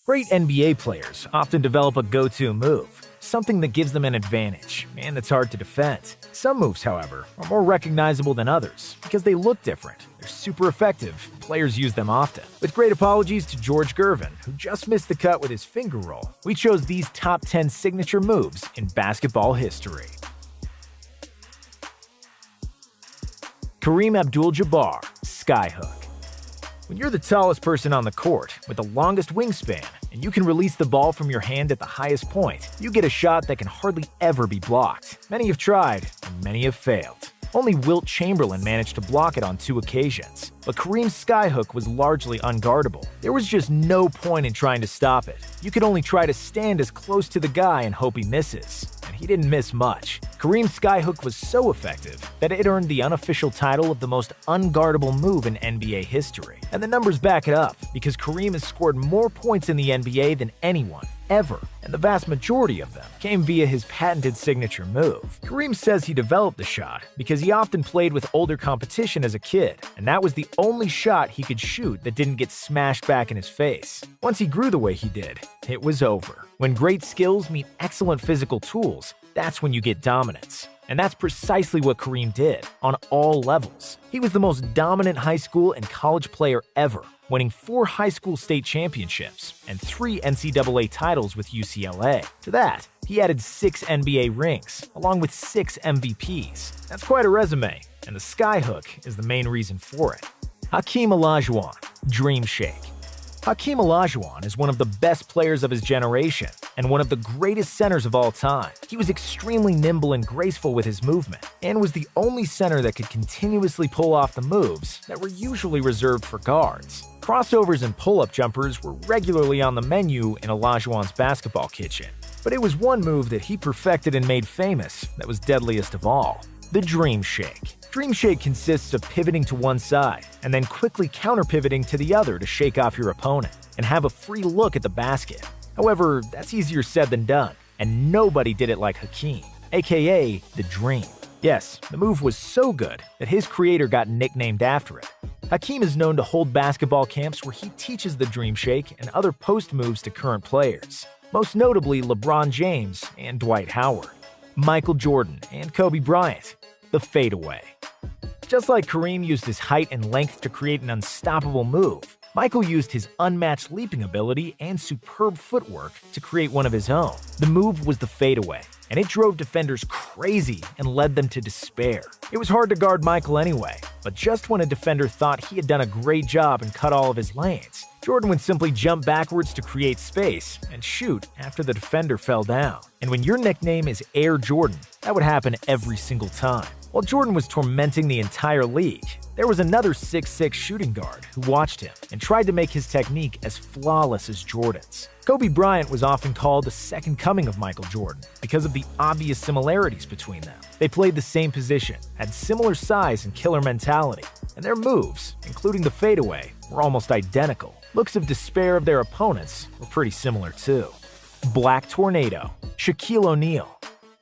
Great NBA players often develop a go-to move, something that gives them an advantage and that's hard to defend. Some moves, however, are more recognizable than others because they look different. They're super effective, players use them often. With great apologies to George Gervin, who just missed the cut with his finger roll, we chose these top 10 signature moves in basketball history. Kareem Abdul-Jabbar, Skyhook. When you're the tallest person on the court, with the longest wingspan, and you can release the ball from your hand at the highest point, you get a shot that can hardly ever be blocked. Many have tried, and many have failed. Only Wilt Chamberlain managed to block it on 2 occasions, but Kareem's skyhook was largely unguardable. There was just no point in trying to stop it. You could only try to stand as close to the guy and hope he misses. And he didn't miss much. Kareem's skyhook was so effective that it earned the unofficial title of the most unguardable move in NBA history. And the numbers back it up, because Kareem has scored more points in the NBA than anyone, ever, and the vast majority of them came via his patented signature move. Kareem says he developed the shot because he often played with older competition as a kid, and that was the only shot he could shoot that didn't get smashed back in his face. Once he grew the way he did, it was over. When great skills meet excellent physical tools, that's when you get dominance. And that's precisely what Kareem did, on all levels. He was the most dominant high school and college player ever, winning 4 high school state championships and 3 NCAA titles with UCLA. To that, he added 6 NBA rings, along with 6 MVPs. That's quite a resume, and the skyhook is the main reason for it. Hakeem Olajuwon, Dream Shake. Hakeem Olajuwon is one of the best players of his generation and one of the greatest centers of all time. He was extremely nimble and graceful with his movement, and was the only center that could continuously pull off the moves that were usually reserved for guards. Crossovers and pull-up jumpers were regularly on the menu in Olajuwon's basketball kitchen, but it was one move that he perfected and made famous that was deadliest of all: the Dream Shake. Dream Shake consists of pivoting to one side and then quickly counter-pivoting to the other to shake off your opponent and have a free look at the basket. However, that's easier said than done, and nobody did it like Hakeem, aka the Dream. Yes, the move was so good that his creator got nicknamed after it. Hakeem is known to hold basketball camps where he teaches the Dream Shake and other post moves to current players, most notably LeBron James and Dwight Howard, Michael Jordan and Kobe Bryant, the fadeaway. Just like Kareem used his height and length to create an unstoppable move, Michael used his unmatched leaping ability and superb footwork to create one of his own. The move was the fadeaway, and it drove defenders crazy and led them to despair. It was hard to guard Michael anyway, but just when a defender thought he had done a great job and cut all of his lanes, Jordan would simply jump backwards to create space and shoot after the defender fell down. And when your nickname is Air Jordan, that would happen every single time. While Jordan was tormenting the entire league, there was another 6'6" shooting guard who watched him and tried to make his technique as flawless as Jordan's. Kobe Bryant was often called the second coming of Michael Jordan because of the obvious similarities between them. They played the same position, had similar size and killer mentality, and their moves, including the fadeaway, were almost identical. Looks of despair of their opponents were pretty similar too. Black Tornado, Shaquille O'Neal.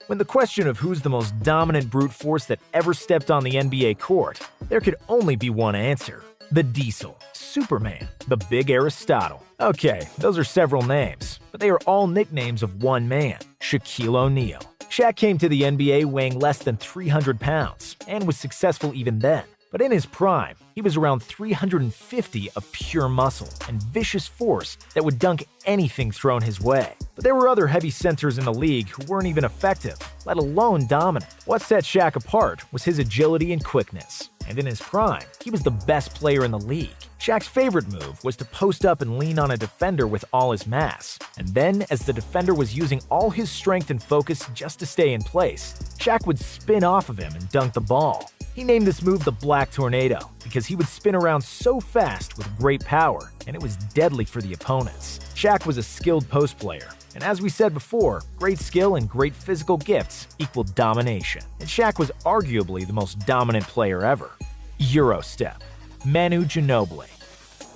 When the question of who's the most dominant brute force that ever stepped on the NBA court, there could only be one answer: the Diesel, Superman, the Big Aristotle. Okay, those are several names, but they are all nicknames of one man, Shaquille O'Neal. Shaq came to the NBA weighing less than 300 pounds and was successful even then. But in his prime, he was around 350 of pure muscle and vicious force that would dunk anything thrown his way. But there were other heavy centers in the league who weren't even effective, let alone dominant. What set Shaq apart was his agility and quickness. And in his prime, he was the best player in the league. Shaq's favorite move was to post up and lean on a defender with all his mass. And then, as the defender was using all his strength and focus just to stay in place, Shaq would spin off of him and dunk the ball. He named this move the Black Tornado because he would spin around so fast with great power, and it was deadly for the opponents. Shaq was a skilled post player, and as we said before, great skill and great physical gifts equaled domination. And Shaq was arguably the most dominant player ever. Eurostep, Manu Ginobili.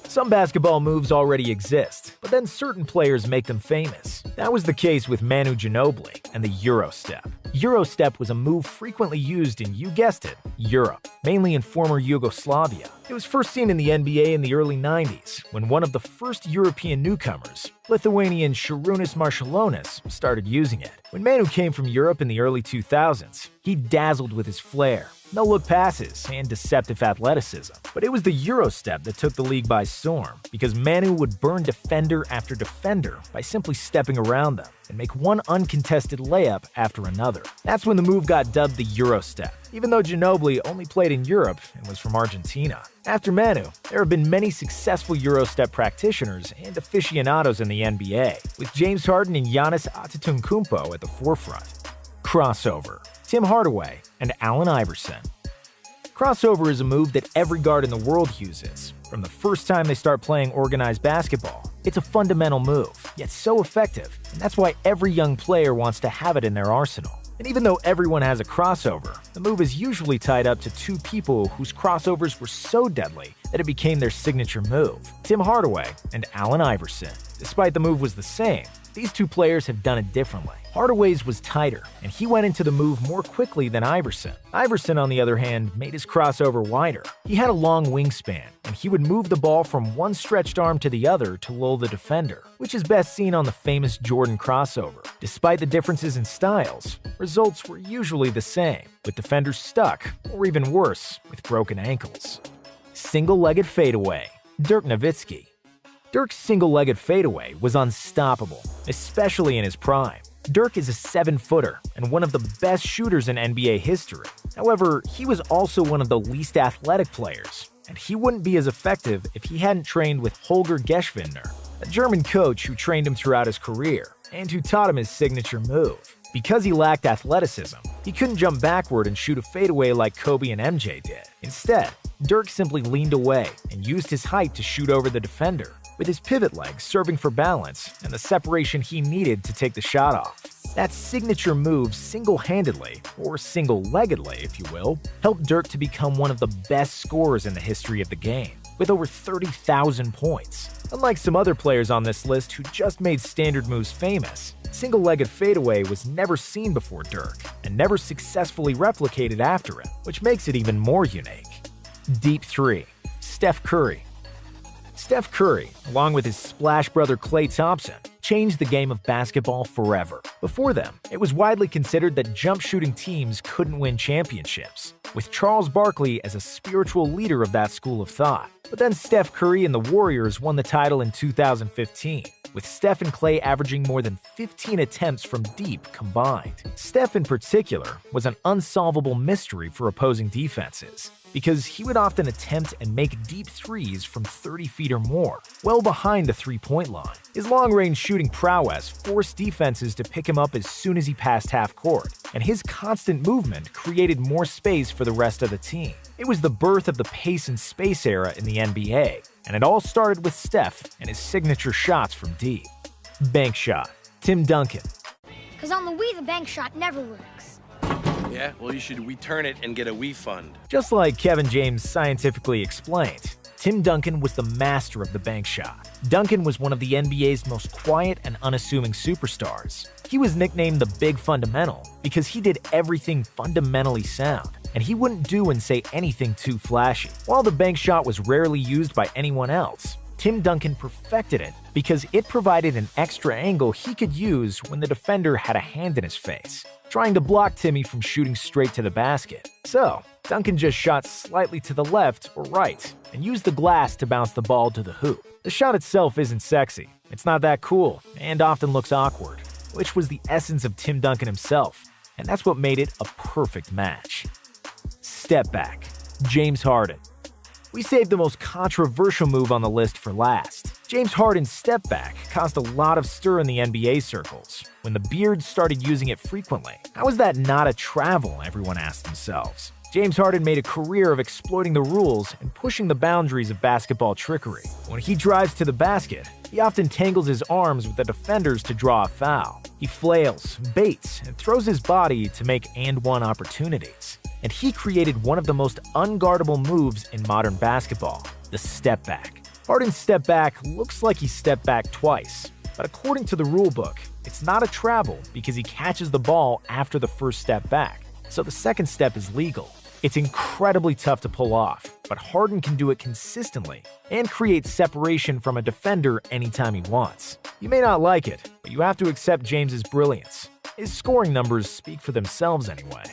Some basketball moves already exist, but then certain players make them famous. That was the case with Manu Ginobili and the Eurostep. Eurostep was a move frequently used in, you guessed it, Europe, mainly in former Yugoslavia. It was first seen in the NBA in the early 90s, when one of the first European newcomers, Lithuanian Šarūnas Marčiulionis, started using it. When Manu came from Europe in the early 2000s, he dazzled with his flair, no-look passes, and deceptive athleticism. But it was the Eurostep that took the league by storm, because Manu would burn defender after defender by simply stepping around them and make one uncontested layup after another. That's when the move got dubbed the Eurostep, even though Ginobili only played in Europe and was from Argentina. After Manu, there have been many successful Eurostep practitioners and aficionados in the NBA, with James Harden and Giannis Antetokounmpo at the forefront. Crossover. Tim Hardaway and Allen Iverson. Crossover is a move that every guard in the world uses. From the first time they start playing organized basketball, it's a fundamental move, yet so effective, and that's why every young player wants to have it in their arsenal. And even though everyone has a crossover, the move is usually tied up to two people whose crossovers were so deadly that it became their signature move: Tim Hardaway and Allen Iverson. Despite the move was the same, these two players have done it differently. Hardaway's was tighter, and he went into the move more quickly than Iverson. Iverson, on the other hand, made his crossover wider. He had a long wingspan, and he would move the ball from one stretched arm to the other to lull the defender, which is best seen on the famous Jordan crossover. Despite the differences in styles, results were usually the same, with defenders stuck, or even worse, with broken ankles. Single-legged fadeaway. Dirk Nowitzki. Dirk's single-legged fadeaway was unstoppable, especially in his prime. Dirk is a 7-footer and one of the best shooters in NBA history. However, he was also one of the least athletic players, and he wouldn't be as effective if he hadn't trained with Holger Geschwindner, a German coach who trained him throughout his career and who taught him his signature move. Because he lacked athleticism, he couldn't jump backward and shoot a fadeaway like Kobe and MJ did. Instead, Dirk simply leaned away and used his height to shoot over the defender, with his pivot leg serving for balance and the separation he needed to take the shot off. That signature move single-handedly, or single-leggedly if you will, helped Dirk to become one of the best scorers in the history of the game, with over 30,000 points. Unlike some other players on this list who just made standard moves famous, single-legged fadeaway was never seen before Dirk, and never successfully replicated after him, which makes it even more unique. Deep 3. Steph Curry. Steph Curry, along with his splash brother Klay Thompson, changed the game of basketball forever. Before them, it was widely considered that jump shooting teams couldn't win championships, with Charles Barkley as a spiritual leader of that school of thought. But then Steph Curry and the Warriors won the title in 2015, with Steph and Klay averaging more than 15 attempts from deep combined. Steph in particular was an unsolvable mystery for opposing defenses, because he would often attempt and make deep threes from 30 feet or more, well behind the three-point line. His long-range shooting prowess forced defenses to pick him up as soon as he passed half-court, and his constant movement created more space for the rest of the team. It was the birth of the pace and space era in the NBA, and it all started with Steph and his signature shots from deep. Bank shot. Tim Duncan. Because on the Wii, the bank shot never works. Yeah, well, you should return it and get a Wii fund. Just like Kevin James scientifically explained, Tim Duncan was the master of the bank shot. Duncan was one of the NBA's most quiet and unassuming superstars. He was nicknamed the Big Fundamental because he did everything fundamentally sound, and he wouldn't do and say anything too flashy. While the bank shot was rarely used by anyone else, Tim Duncan perfected it because it provided an extra angle he could use when the defender had a hand in his face, trying to block Timmy from shooting straight to the basket. So, Duncan just shot slightly to the left or right and used the glass to bounce the ball to the hoop. The shot itself isn't sexy, it's not that cool, and often looks awkward, which was the essence of Tim Duncan himself, and that's what made it a perfect match. Step back. James Harden. We saved the most controversial move on the list for last. James Harden's step back caused a lot of stir in the NBA circles when the Beards started using it frequently. How is that not a travel, everyone asked themselves. James Harden made a career of exploiting the rules and pushing the boundaries of basketball trickery. When he drives to the basket, he often tangles his arms with the defenders to draw a foul. He flails, baits, and throws his body to make and-one opportunities. And he created one of the most unguardable moves in modern basketball, the step back. Harden's step back looks like he stepped back twice, but according to the rulebook, it's not a travel because he catches the ball after the first step back, so the second step is legal. It's incredibly tough to pull off, but Harden can do it consistently and create separation from a defender anytime he wants. You may not like it, but you have to accept James's brilliance. His scoring numbers speak for themselves anyway.